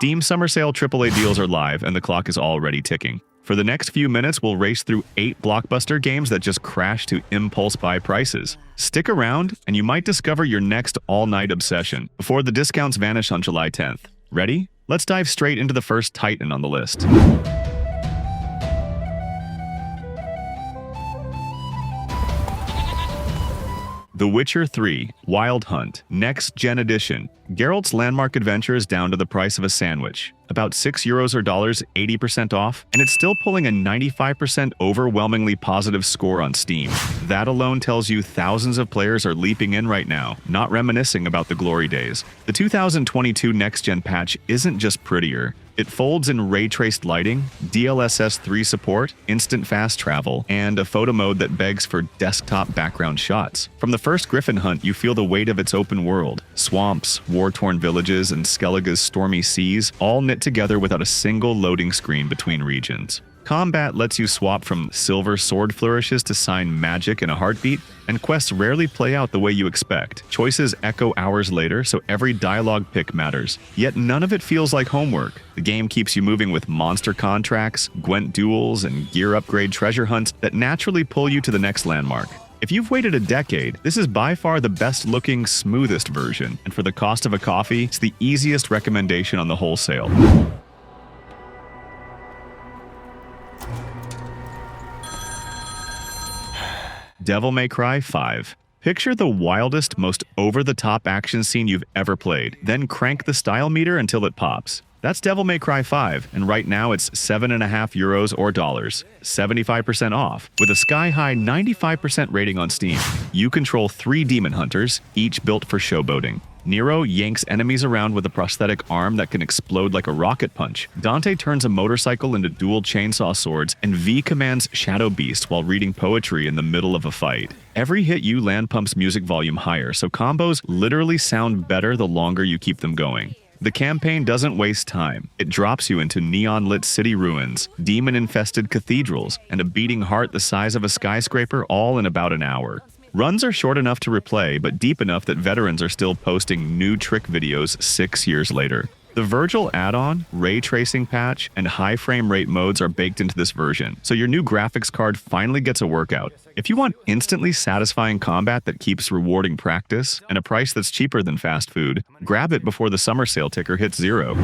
Steam Summer Sale AAA deals are live, and the clock is already ticking. For the next few minutes, we'll race through 8 blockbuster games that just crashed to impulse buy prices. Stick around, and you might discover your next all-night obsession before the discounts vanish on July 10th. Ready? Let's dive straight into the first titan on the list. The Witcher 3 Wild Hunt Next Gen Edition. Geralt's landmark adventure is down to the price of a sandwich. About €6 or dollars, 80% off, and it's still pulling a 95% overwhelmingly positive score on Steam. That alone tells you thousands of players are leaping in right now, not reminiscing about the glory days. The 2022 Next Gen patch isn't just prettier. It folds in ray-traced lighting, DLSS 3 support, instant fast travel, and a photo mode that begs for desktop background shots. From the first Griffin hunt, you feel the weight of its open world. Swamps, war-torn villages, and Skellige's stormy seas all knit together without a single loading screen between regions. Combat lets you swap from silver sword flourishes to sign magic in a heartbeat, and quests rarely play out the way you expect. Choices echo hours later, so every dialogue pick matters. Yet none of it feels like homework. The game keeps you moving with monster contracts, Gwent duels, and gear upgrade treasure hunts that naturally pull you to the next landmark. If you've waited a decade, this is by far the best-looking, smoothest version, and for the cost of a coffee, it's the easiest recommendation on the wholesale. Devil May Cry 5. Picture the wildest, most over-the-top action scene you've ever played, then crank the style meter until it pops. That's Devil May Cry 5, and right now it's €7.50 or dollars, 75% off, with a sky-high 95% rating on Steam. You control 3 demon hunters, each built for showboating. Nero yanks enemies around with a prosthetic arm that can explode like a rocket punch. Dante turns a motorcycle into dual chainsaw swords, and V commands Shadow Beast while reading poetry in the middle of a fight. Every hit you land pumps music volume higher, so combos literally sound better the longer you keep them going. The campaign doesn't waste time. It drops you into neon-lit city ruins, demon-infested cathedrals, and a beating heart the size of a skyscraper all in about an hour. Runs are short enough to replay, but deep enough that veterans are still posting new trick videos 6 years later. The Virgil add-on, ray tracing patch, and high frame rate modes are baked into this version, so your new graphics card finally gets a workout. If you want instantly satisfying combat that keeps rewarding practice, and a price that's cheaper than fast food, grab it before the summer sale ticker hits 0.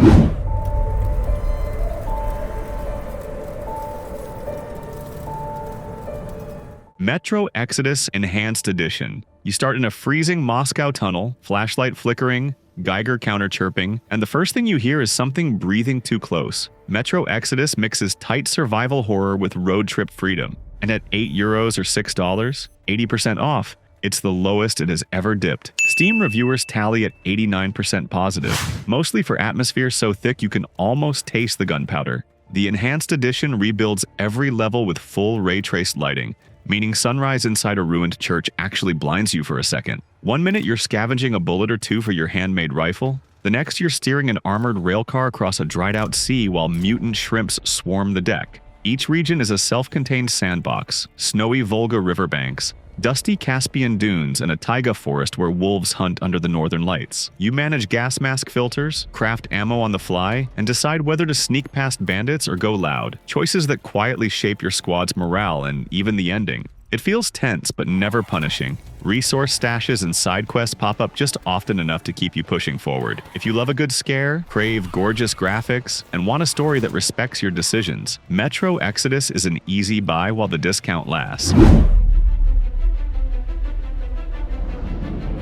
Metro Exodus Enhanced Edition. You start in a freezing Moscow tunnel, flashlight flickering, Geiger counter chirping, and the first thing you hear is something breathing too close. Metro Exodus mixes tight survival horror with road trip freedom. And at €8 or $6, 80% off, it's the lowest it has ever dipped. Steam reviewers tally at 89% positive, mostly for atmosphere so thick you can almost taste the gunpowder. The Enhanced Edition rebuilds every level with full ray-traced lighting, meaning sunrise inside a ruined church actually blinds you for a second. One minute you're scavenging a bullet or two for your handmade rifle, the next you're steering an armored railcar across a dried-out sea while mutant shrimps swarm the deck. Each region is a self-contained sandbox, snowy Volga riverbanks, dusty Caspian dunes, and a taiga forest where wolves hunt under the northern lights. You manage gas mask filters, craft ammo on the fly, and decide whether to sneak past bandits or go loud. Choices that quietly shape your squad's morale and even the ending. It feels tense but never punishing. Resource stashes and side quests pop up just often enough to keep you pushing forward. If you love a good scare, crave gorgeous graphics, and want a story that respects your decisions, Metro Exodus is an easy buy while the discount lasts.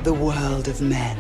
The world of men.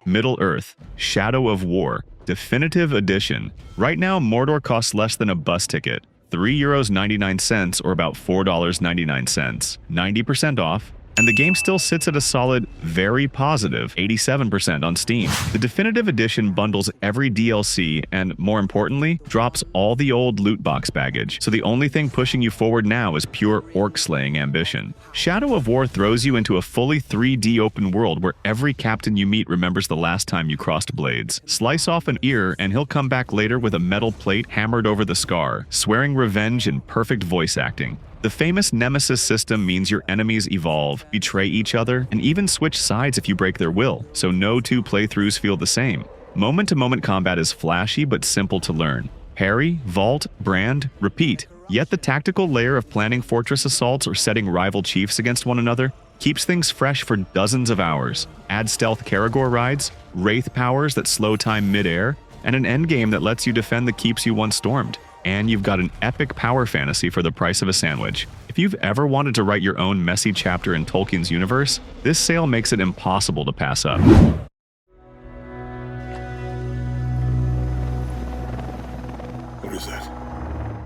Middle-earth Shadow of War Definitive Edition. Right now, Mordor costs less than a bus ticket. €3.99 or about $4.99, 90% off, and the game still sits at a solid, very positive 87% on Steam. The Definitive Edition bundles every DLC and, more importantly, drops all the old loot box baggage, so the only thing pushing you forward now is pure orc-slaying ambition. Shadow of War throws you into a fully 3D open world where every captain you meet remembers the last time you crossed blades. Slice off an ear and he'll come back later with a metal plate hammered over the scar, swearing revenge in perfect voice acting. The famous Nemesis system means your enemies evolve, betray each other, and even switch sides if you break their will, so no two playthroughs feel the same. Moment-to-moment combat is flashy but simple to learn. Parry, vault, brand, repeat. Yet the tactical layer of planning fortress assaults or setting rival chiefs against one another keeps things fresh for dozens of hours. Add stealth Karagor rides, wraith powers that slow time mid-air, and an endgame that lets you defend the keeps you once stormed. And you've got an epic power fantasy for the price of a sandwich. If you've ever wanted to write your own messy chapter in Tolkien's universe, this sale makes it impossible to pass up. What is that?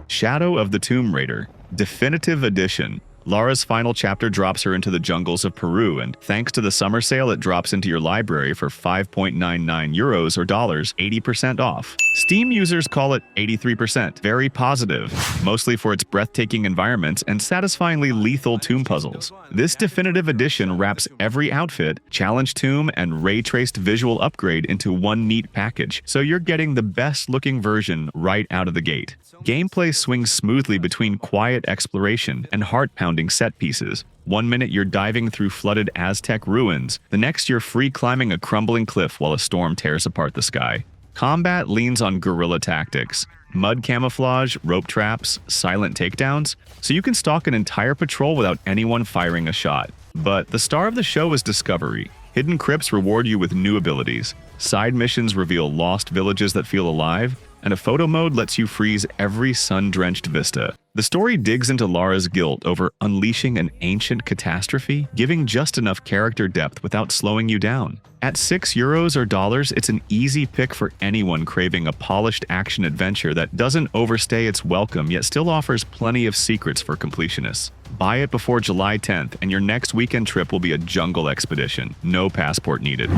Shadow of the Tomb Raider, Definitive Edition. Lara's final chapter drops her into the jungles of Peru, and thanks to the summer sale, it drops into your library for 5.99 euros or dollars, 80% off. Steam users call it 83%, very positive, mostly for its breathtaking environments and satisfyingly lethal tomb puzzles. This definitive edition wraps every outfit, challenge tomb, and ray-traced visual upgrade into one neat package, so you're getting the best-looking version right out of the gate. Gameplay swings smoothly between quiet exploration and heart-pounding set pieces. One minute you're diving through flooded Aztec ruins, the next you're free climbing a crumbling cliff while a storm tears apart the sky. Combat leans on guerrilla tactics, mud camouflage, rope traps, silent takedowns, so you can stalk an entire patrol without anyone firing a shot. But the star of the show is discovery. Hidden crypts reward you with new abilities. Side missions reveal lost villages that feel alive, and a photo mode lets you freeze every sun-drenched vista. The story digs into Lara's guilt over unleashing an ancient catastrophe, giving just enough character depth without slowing you down. At 6 euros or dollars, it's an easy pick for anyone craving a polished action adventure that doesn't overstay its welcome yet still offers plenty of secrets for completionists. Buy it before July 10th, and your next weekend trip will be a jungle expedition. No passport needed.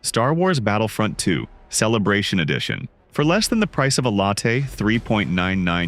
Star Wars Battlefront 2, Celebration Edition. For less than the price of a latte, 3.99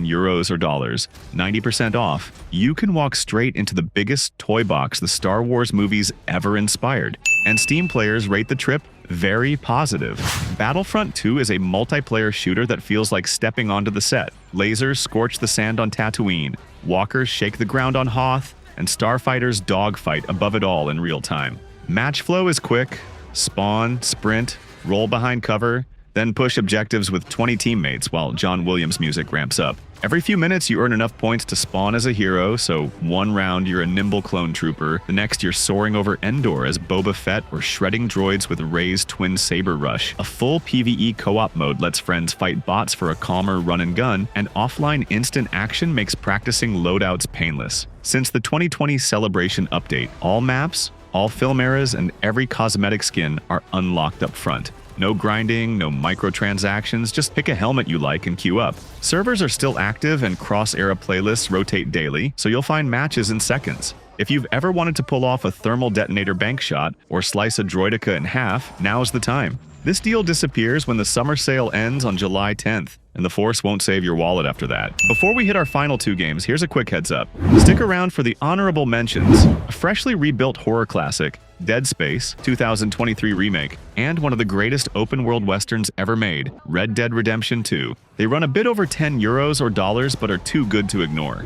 euros or dollars, 90% off, you can walk straight into the biggest toy box the Star Wars movies ever inspired. And Steam players rate the trip very positive. Battlefront 2 is a multiplayer shooter that feels like stepping onto the set. Lasers scorch the sand on Tatooine, walkers shake the ground on Hoth, and starfighters dogfight above it all in real time. Match flow is quick. Spawn, sprint, roll behind cover, then push objectives with 20 teammates while John Williams' music ramps up. Every few minutes you earn enough points to spawn as a hero, so one round you're a nimble clone trooper, the next you're soaring over Endor as Boba Fett or shredding droids with Rey's twin saber rush. A full PvE co-op mode lets friends fight bots for a calmer run and gun, and offline instant action makes practicing loadouts painless. Since the 2020 Celebration update, all maps, all film eras, and every cosmetic skin are unlocked up front. No grinding, no microtransactions, just pick a helmet you like and queue up. Servers are still active and cross-era playlists rotate daily, so you'll find matches in seconds. If you've ever wanted to pull off a thermal detonator bank shot or slice a droideka in half, now's the time. This deal disappears when the summer sale ends on July 10th, and the Force won't save your wallet after that. Before we hit our final two games, here's a quick heads up. Stick around for the Honourable Mentions, a freshly rebuilt horror classic, Dead Space 2023 remake, and one of the greatest open-world westerns ever made, Red Dead Redemption 2. They run a bit over 10 euros or dollars, but are too good to ignore.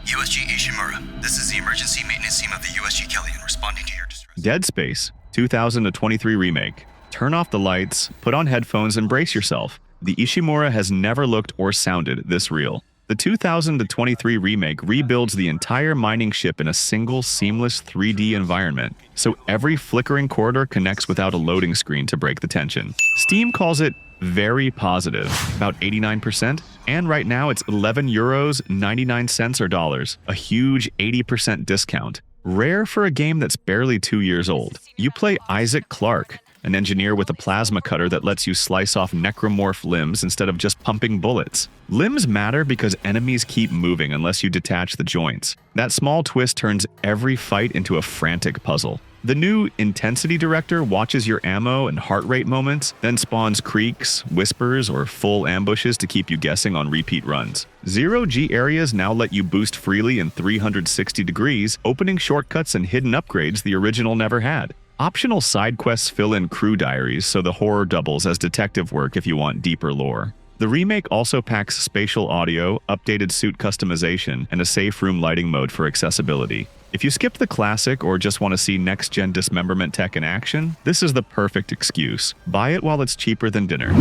U.S.G. Ishimura, this is the emergency maintenance team of the U.S.G. Kellyan responding to your distress. Dead Space 2023 remake. Turn off the lights, put on headphones, and brace yourself. The Ishimura has never looked or sounded this real. The 2023 remake rebuilds the entire mining ship in a single seamless 3D environment, so every flickering corridor connects without a loading screen to break the tension. Steam calls it very positive, about 89%, and right now it's 11 euros 99 cents or dollars, a huge 80% discount. Rare for a game that's barely 2 years old. You play Isaac Clarke, an engineer with a plasma cutter that lets you slice off necromorph limbs instead of just pumping bullets. Limbs matter because enemies keep moving unless you detach the joints. That small twist turns every fight into a frantic puzzle. The new Intensity Director watches your ammo and heart rate moments, then spawns creaks, whispers, or full ambushes to keep you guessing on repeat runs. Zero-G areas now let you boost freely in 360 degrees, opening shortcuts and hidden upgrades the original never had. Optional side quests fill in crew diaries, so the horror doubles as detective work if you want deeper lore. The remake also packs spatial audio, updated suit customization, and a safe room lighting mode for accessibility. If you skipped the classic or just want to see next-gen dismemberment tech in action, this is the perfect excuse. Buy it while it's cheaper than dinner.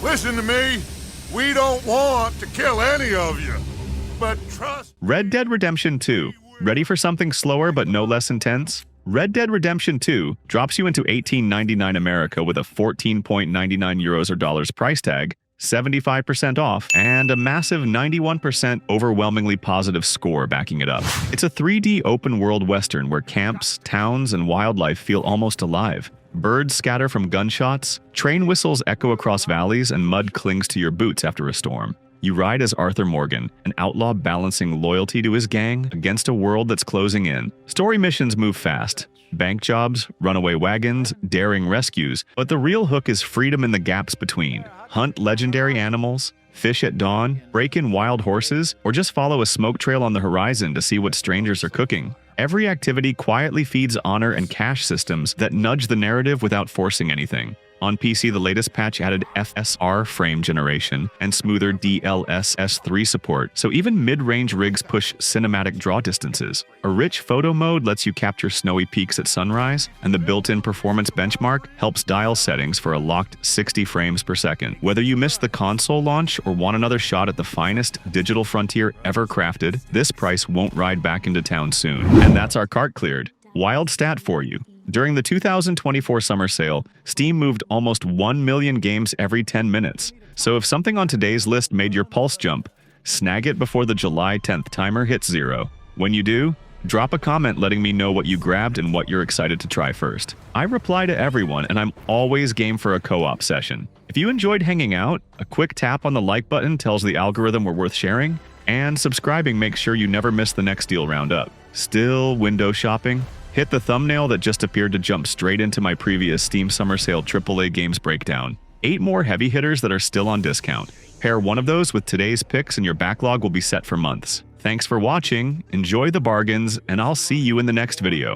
Listen to me. We don't want to kill any of you. But trust... Red Dead Redemption 2. Ready for something slower but no less intense? Red Dead Redemption 2 drops you into $18.99 America with a 14.99 euros or dollars price tag, 75% off, and a massive 91% overwhelmingly positive score backing it up. It's a 3D open-world western where camps, towns, and wildlife feel almost alive. Birds scatter from gunshots, train whistles echo across valleys, and mud clings to your boots after a storm. You ride as Arthur Morgan, an outlaw balancing loyalty to his gang against a world that's closing in. Story missions move fast. Bank jobs, runaway wagons, daring rescues, but the real hook is freedom in the gaps between. Hunt legendary animals, fish at dawn, break in wild horses, or just follow a smoke trail on the horizon to see what strangers are cooking. Every activity quietly feeds honor and cash systems that nudge the narrative without forcing anything. On PC, the latest patch added FSR frame generation and smoother DLSS3 support, so even mid-range rigs push cinematic draw distances. A rich photo mode lets you capture snowy peaks at sunrise, and the built-in performance benchmark helps dial settings for a locked 60 frames per second. Whether you missed the console launch or want another shot at the finest digital frontier ever crafted, this price won't ride back into town soon. And that's our cart cleared. Wild stat for you. During the 2024 summer sale, Steam moved almost 1 million games every 10 minutes. So if something on today's list made your pulse jump, snag it before the July 10th timer hits 0. When you do, drop a comment letting me know what you grabbed and what you're excited to try first. I reply to everyone, and I'm always game for a co-op session. If you enjoyed hanging out, a quick tap on the like button tells the algorithm we're worth sharing, and subscribing makes sure you never miss the next deal roundup. Still window shopping? Hit the thumbnail that just appeared to jump straight into my previous Steam Summer Sale AAA games breakdown. 8 more heavy hitters that are still on discount. Pair one of those with today's picks and your backlog will be set for months. Thanks for watching, enjoy the bargains, and I'll see you in the next video.